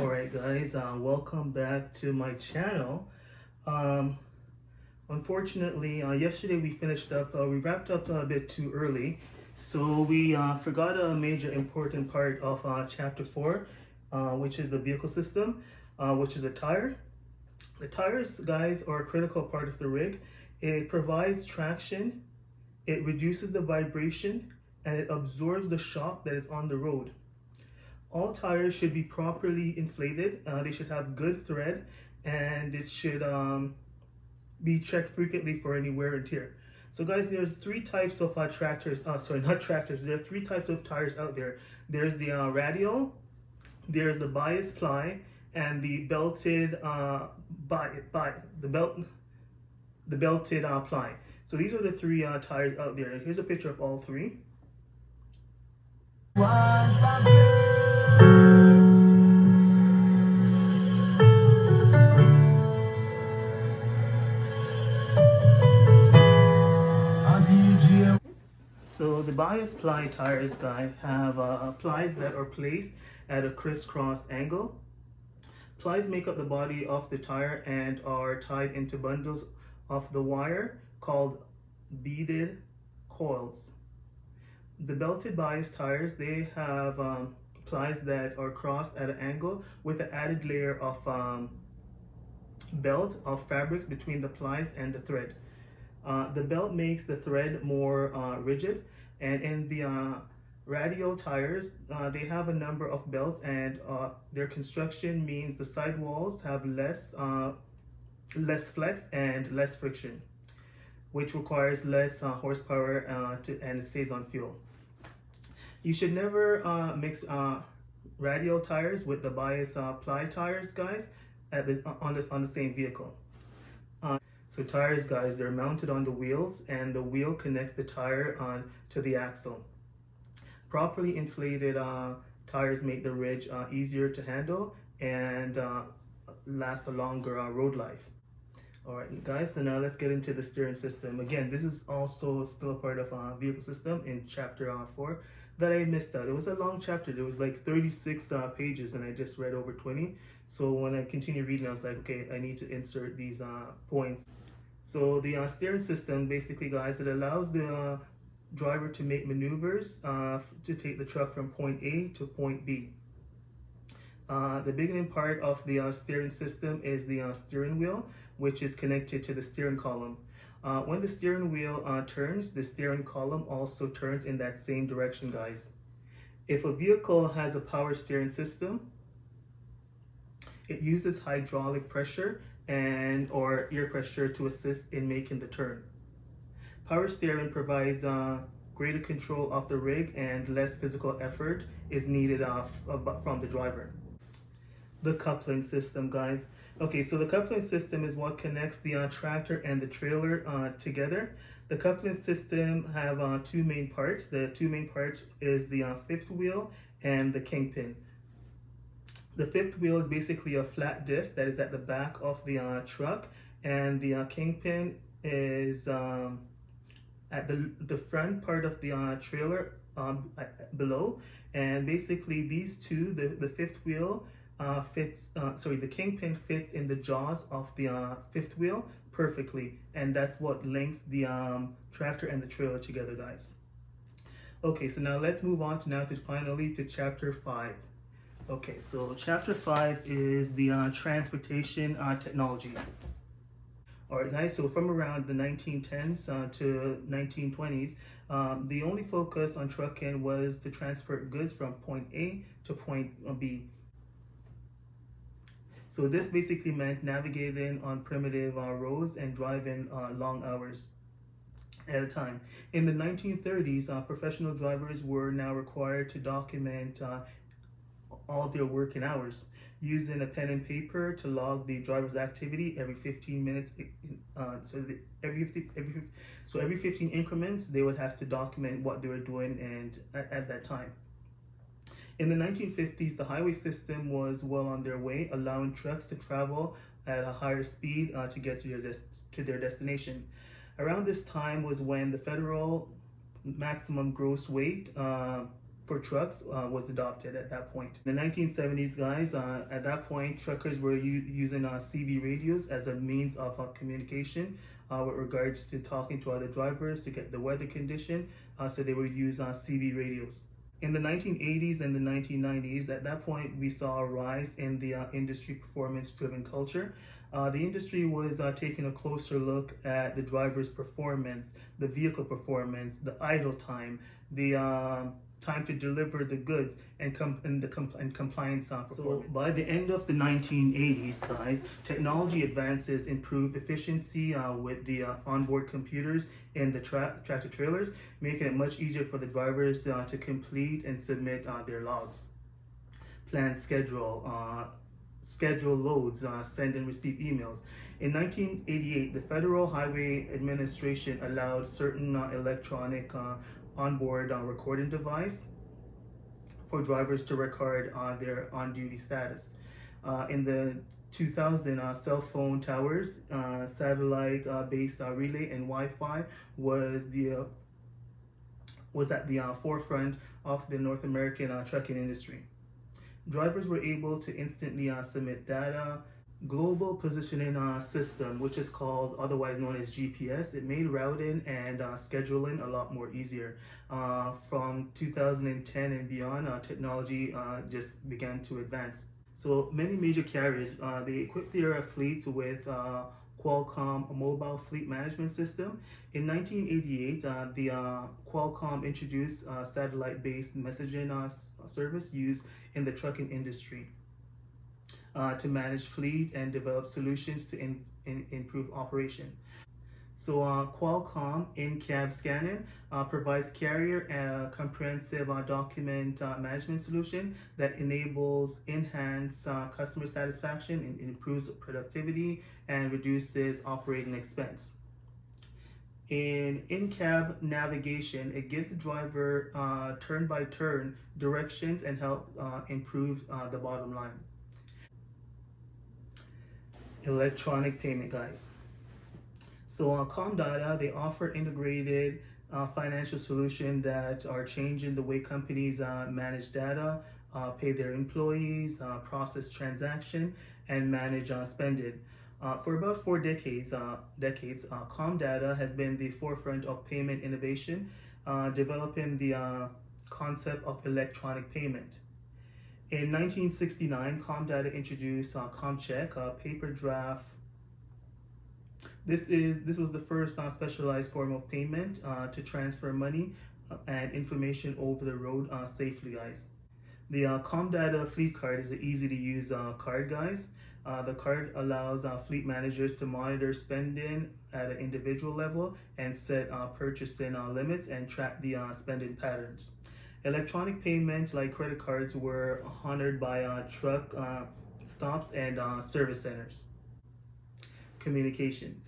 Alright guys, welcome back to my channel. Um, Unfortunately, yesterday we wrapped up a bit too early. So we forgot a major important part of chapter 4, which is the vehicle system, which is a tire. The tires, guys, are a critical part of the rig. It provides traction, it reduces the vibration, and it absorbs the shock that is on the road. All tires should be properly inflated. They should have good thread, and it should be checked frequently for any wear and tear. So guys, there's three types of tractors, sorry, not tractors. There are three types of tires out there. There's the radial, there's the bias ply, and the belted the belted ply. So these are the three tires out there. Here's a picture of all three. So the bias ply tires, guys, have plies that are placed at a crisscross angle. Plies make up the body of the tire and are tied into bundles of the wire called beaded coils. The belted bias tires, they have plies that are crossed at an angle with an added layer of belt of fabrics between the plies and the thread. The belt makes the thread more rigid, and in the radial tires, they have a number of belts, and their construction means the sidewalls have less flex and less friction, which requires less horsepower and it saves on fuel. You should never mix radial tires with the bias ply tires, guys, on the same vehicle. So tires, guys, they're mounted on the wheels, and the wheel connects the tire on to the axle. Properly inflated tires make the ridge easier to handle and last a longer road life. All right, guys, so now let's get into the steering system. Again, this is also still a part of vehicle system in chapter 4 that I missed out. It was a long chapter. There was like 36 pages, and I just read over 20. So when I continued reading, I was like, okay, I need to insert these points. So the steering system, basically, guys, it allows the driver to make maneuvers to take the truck from point A to point B. The beginning part of the steering system is the steering wheel, which is connected to the steering column. When the steering wheel turns, the steering column also turns in that same direction, guys. If a vehicle has a power steering system, it uses hydraulic pressure or air pressure to assist in making the turn. Power steering provides greater control of the rig, and less physical effort is needed from the driver. The coupling system, guys. Okay, so the coupling system is what connects the tractor and the trailer together. The coupling system have two main parts. The two main parts is the fifth wheel and the kingpin. The fifth wheel is basically a flat disc that is at the back of the truck, and the kingpin is at the front part of the trailer below. And basically these two, the fifth wheel the kingpin fits in the jaws of the fifth wheel perfectly, and that's what links the tractor and the trailer together, guys. Okay, so now let's move on finally to chapter 5. Okay, so chapter 5 is the transportation technology. All right, guys, so from around the 1910s to 1920s, the only focus on trucking was to transport goods from point A to point B. So this basically meant navigating on primitive roads and driving long hours at a time. In the 1930s, professional drivers were now required to document all their working hours, using a pen and paper to log the driver's activity every 15 minutes. Every 15 increments, they would have to document what they were doing and at that time. In the 1950s, the highway system was well on their way, allowing trucks to travel at a higher speed to get to their destination. Around this time was when the federal maximum gross weight for trucks was adopted at that point. In the 1970s, guys, at that point, truckers were using CB radios as a means of communication with regards to talking to other drivers to get the weather condition. So they would use CB radios. In the 1980s and the 1990s, at that point, we saw a rise in the industry performance-driven culture. The industry was taking a closer look at the driver's performance, the vehicle performance, the idle time, the time to deliver the goods, and compliance performance. So by the end of the 1980s, guys, technology advances improve efficiency with the onboard computers in the tractor trailers, making it much easier for the drivers to complete and submit their logs. Plan schedule loads, send and receive emails. In 1988, the Federal Highway Administration allowed certain electronic onboard recording device for drivers to record their on-duty status. In the 2000, cell phone towers, satellite-based relay and Wi-Fi was at the forefront of the North American trucking industry. Drivers were able to instantly submit data. Global Positioning System, which is called, otherwise known as GPS, it made routing and scheduling a lot more easier. From 2010 and beyond, technology just began to advance. So many major carriers, they equip their fleets with Qualcomm Mobile Fleet Management System. In 1988, the Qualcomm introduced satellite-based messaging service used in the trucking industry to manage fleet and develop solutions to improve operation. So Qualcomm in-cab scanning provides carrier comprehensive document management solution that enables enhanced customer satisfaction and improves productivity and reduces operating expense. In-cab navigation, it gives the driver turn-by-turn directions and help improve the bottom line. Electronic payment, guys. So Comdata, they offer integrated financial solutions that are changing the way companies manage data, pay their employees, process transaction, and manage spending. For about 4 decades, Comdata has been the forefront of payment innovation, developing the concept of electronic payment. In 1969, Comdata introduced ComCheck, a paper draft. This was the first specialized form of payment to transfer money and information over the road safely, guys. The Comdata Fleet Card is an easy-to-use card, guys. The card allows fleet managers to monitor spending at an individual level and set purchasing limits and track the spending patterns. Electronic payment, like credit cards, were honored by truck stops and service centers. Communications.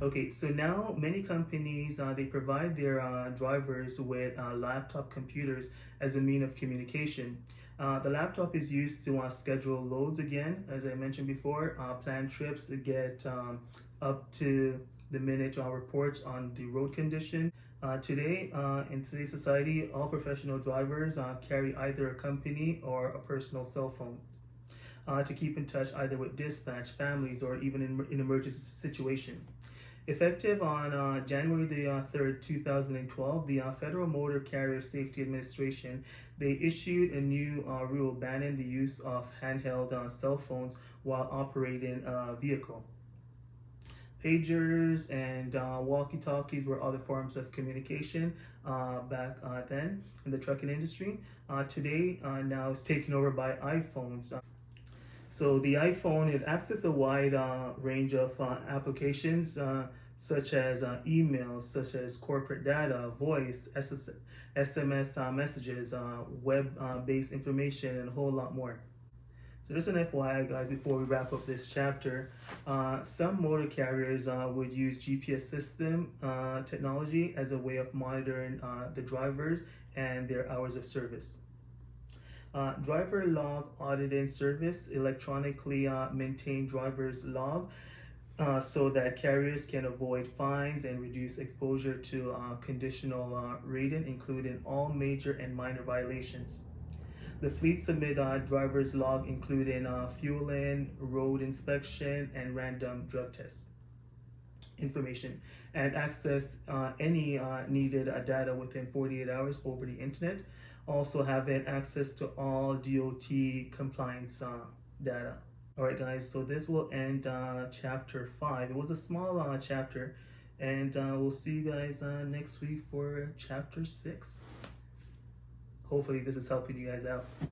Okay, so now many companies, they provide their drivers with laptop computers as a means of communication. The laptop is used to schedule loads again, as I mentioned before, plan trips, get up to the minute reports on the road condition. Today, in today's society, all professional drivers carry either a company or a personal cell phone to keep in touch either with dispatch, families, or even in emergency situation. Effective on January the 3rd, 2012, the Federal Motor Carrier Safety Administration, they issued a new rule banning the use of handheld cell phones while operating a vehicle. Pagers and walkie-talkies were other forms of communication back then in the trucking industry. Today, now it's taken over by iPhones. So the iPhone, it accesses a wide range of applications such as emails, such as corporate data, voice, SMS messages, web-based information, and a whole lot more. So just an FYI, guys, before we wrap up this chapter, some motor carriers would use GPS system technology as a way of monitoring the drivers and their hours of service. Driver log auditing service electronically maintain driver's log. so that carriers can avoid fines and reduce exposure to conditional rating, including all major and minor violations. The fleet submit driver's log, including fueling, road inspection, and random drug tests information, and access any needed data within 48 hours over the internet. Also having access to all DOT compliance data. All right, guys, so this will end chapter 5. It was a small chapter, and we'll see you guys next week for chapter 6. Hopefully this is helping you guys out.